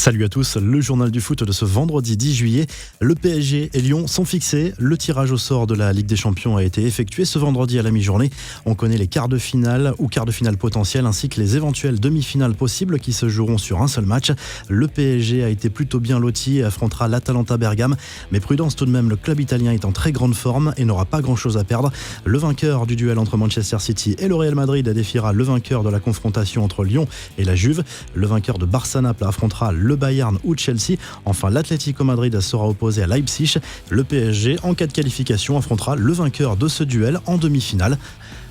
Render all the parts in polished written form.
Salut à tous, le journal du foot de ce vendredi 10 juillet. Le PSG et Lyon sont fixés. Le tirage au sort de la Ligue des Champions a été effectué ce vendredi à la mi-journée. On connaît les quarts de finale ou quarts de finale potentiels ainsi que les éventuelles demi-finales possibles qui se joueront sur un seul match. Le PSG a été plutôt bien loti et affrontera l'Atalanta Bergame. Mais prudence tout de même, le club italien est en très grande forme et n'aura pas grand-chose à perdre. Le vainqueur du duel entre Manchester City et le Real Madrid défiera le vainqueur de la confrontation entre Lyon et la Juve. Le vainqueur de Barça-Naples affrontera le Bayern ou Chelsea. Enfin, l'Atlético Madrid sera opposé à Leipzig. Le PSG, en cas de qualification, affrontera le vainqueur de ce duel en demi-finale.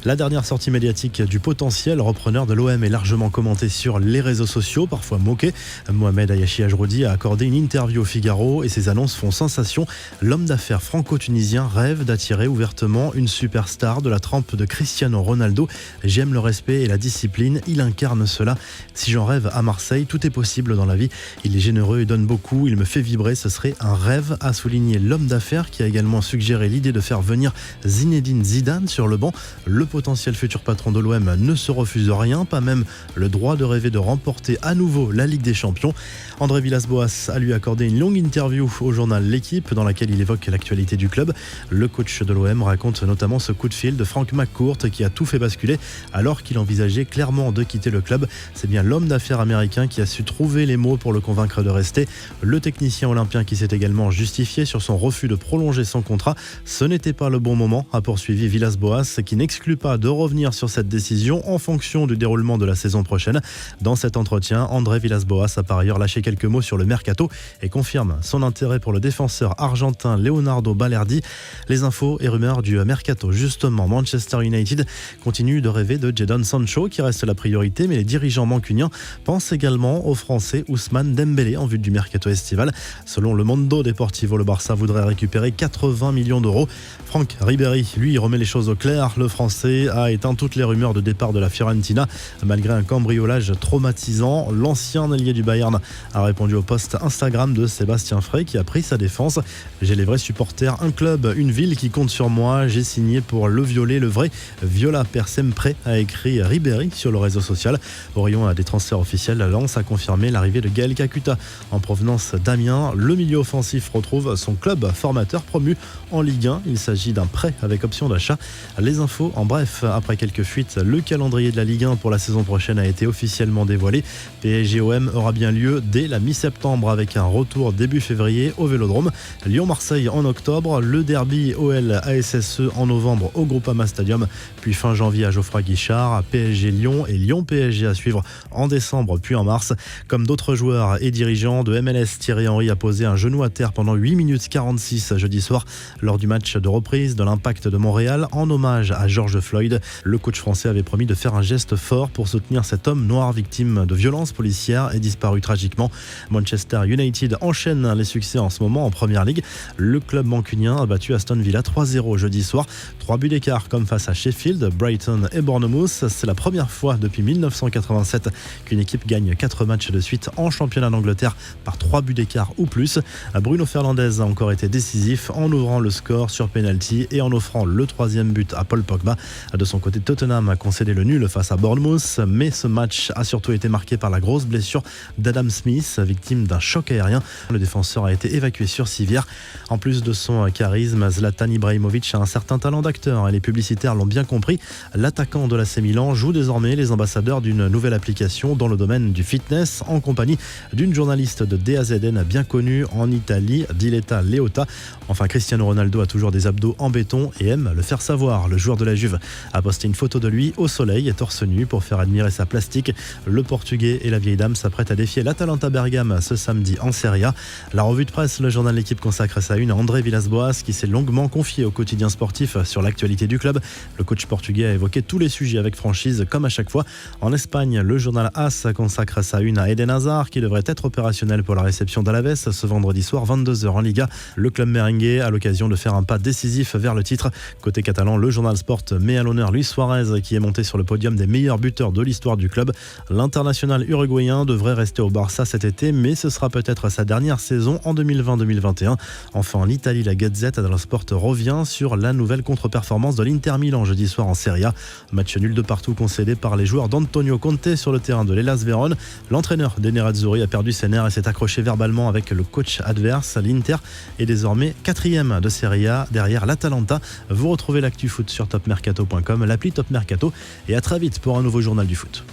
La dernière sortie médiatique du potentiel repreneur de l'OM est largement commentée sur les réseaux sociaux, parfois moquée. Mohamed Ayachi Ajroudi a accordé une interview au Figaro et ses annonces font sensation. L'homme d'affaires franco-tunisien rêve d'attirer ouvertement une superstar de la trempe de Cristiano Ronaldo. J'aime le respect et la discipline, il incarne cela. Si j'en rêve à Marseille, tout est possible dans la vie. Il est généreux et donne beaucoup, il me fait vibrer, ce serait un rêve, a souligné l'homme d'affaires qui a également suggéré l'idée de faire venir Zinedine Zidane sur le banc. Le potentiel futur patron de l'OM ne se refuse rien, pas même le droit de rêver de remporter à nouveau la Ligue des Champions. André Villas-Boas a lui accordé une longue interview au journal L'Équipe dans laquelle il évoque l'actualité du club. Le coach de l'OM raconte notamment ce coup de fil de Frank McCourt qui a tout fait basculer alors qu'il envisageait clairement de quitter le club. C'est bien l'homme d'affaires américain qui a su trouver les mots pour le convaincre de rester. Le technicien olympien qui s'est également justifié sur son refus de prolonger son contrat. Ce n'était pas le bon moment, a poursuivi Villas-Boas qui n'exclut pas de revenir sur cette décision en fonction du déroulement de la saison prochaine. Dans cet entretien, André Villas-Boas a par ailleurs lâché quelques mots sur le mercato et confirme son intérêt pour le défenseur argentin Leonardo Balerdi. Les infos et rumeurs du mercato. Justement, Manchester United continue de rêver de Jadon Sancho qui reste la priorité, mais les dirigeants mancuniens pensent également au Français Ousmane Dembélé en vue du mercato estival. Selon le Mundo Deportivo, le Barça voudrait récupérer 80 millions d'euros. Franck Ribéry, lui, remet les choses au clair. Le Français a éteint toutes les rumeurs de départ de la Fiorentina malgré un cambriolage traumatisant. L'ancien allié du Bayern a répondu au post Instagram de Sébastien Frey qui a pris sa défense. J'ai les vrais supporters, un club, une ville qui compte sur moi. J'ai signé pour le violet, le vrai Viola per sempre, a écrit Ribéry sur le réseau social. Au rayon des transferts officiels, Lens a confirmé l'arrivée de Gaël Kakuta en provenance d'Amiens. Le milieu offensif retrouve son club formateur promu en Ligue 1. Il s'agit d'un prêt avec option d'achat. Les infos en bref, après quelques fuites, le calendrier de la Ligue 1 pour la saison prochaine a été officiellement dévoilé. PSG-OM aura bien lieu dès la mi-septembre avec un retour début février au Vélodrome. Lyon-Marseille en octobre, le derby OL-ASSE en novembre au Groupama Stadium, puis fin janvier à Geoffroy Guichard, PSG-Lyon et Lyon-PSG à suivre en décembre puis en mars. Comme d'autres joueurs et dirigeants de MLS, Thierry Henry a posé un genou à terre pendant 8 minutes 46 jeudi soir lors du match de reprise de l'Impact de Montréal en hommage à George Floyd. Le coach français avait promis de faire un geste fort pour soutenir cet homme noir victime de violences policières et disparu tragiquement. Manchester United enchaîne les succès en ce moment en Première Ligue. Le club mancunien a battu Aston Villa 3-0 jeudi soir. 3 buts d'écart comme face à Sheffield, Brighton et Bournemouth. C'est la première fois depuis 1987 qu'une équipe gagne 4 matchs de suite en championnat d'Angleterre par 3 buts d'écart ou plus. Bruno Fernandes a encore été décisif en ouvrant le score sur penalty et en offrant le 3e but à Paul Pogba. De son côté, Tottenham a concédé le nul face à Bournemouth, mais ce match a surtout été marqué par la grosse blessure d'Adam Smith, victime d'un choc aérien. Le défenseur a été évacué sur civière. En plus de son charisme, Zlatan Ibrahimovic a un certain talent d'acteur et les publicitaires l'ont bien compris. L'attaquant de l'AC Milan joue désormais les ambassadeurs d'une nouvelle application dans le domaine du fitness en compagnie d'une journaliste de DAZN bien connue en Italie, Diletta Leotta. Enfin, Cristiano Ronaldo a toujours des abdos en béton et aime le faire savoir. Le joueur de la Juve a posté une photo de lui au soleil et torse nu pour faire admirer sa plastique. Le Portugais et la vieille dame s'apprêtent à défier l'Atalanta Bergame ce samedi en Serie A. La revue de presse, le journal L'Équipe consacre sa une à André Villas-Boas qui s'est longuement confié au quotidien sportif sur l'actualité du club. Le coach portugais a évoqué tous les sujets avec franchise comme à chaque fois. En Espagne, le journal AS consacre sa une à Eden Hazard qui devrait être opérationnel pour la réception d'Alaves ce vendredi soir 22h en Liga. Le club merengue a l'occasion de faire un pas décisif vers le titre. Côté catalan, le journal Sport met à l'honneur Luis Suarez qui est monté sur le podium des meilleurs buteurs de l'histoire du club. L'international uruguayen devrait rester au Barça cet été, mais ce sera peut-être sa dernière saison en 2020-2021. Enfin, l'Italie, la Gazette dello Sport revient sur la nouvelle contre-performance de l'Inter Milan jeudi soir en Serie A. Match nul de partout concédé par les joueurs d'Antonio Conte sur le terrain de l'Hellas Vérone. L'entraîneur des Nerazzurri a perdu ses nerfs et s'est accroché verbalement avec le coach adverse. L'Inter est désormais 4e de Serie A derrière l'Atalanta. Vous retrouvez l'actu foot sur topmercato.com, l'appli Top Mercato, et à très vite pour un nouveau journal du foot.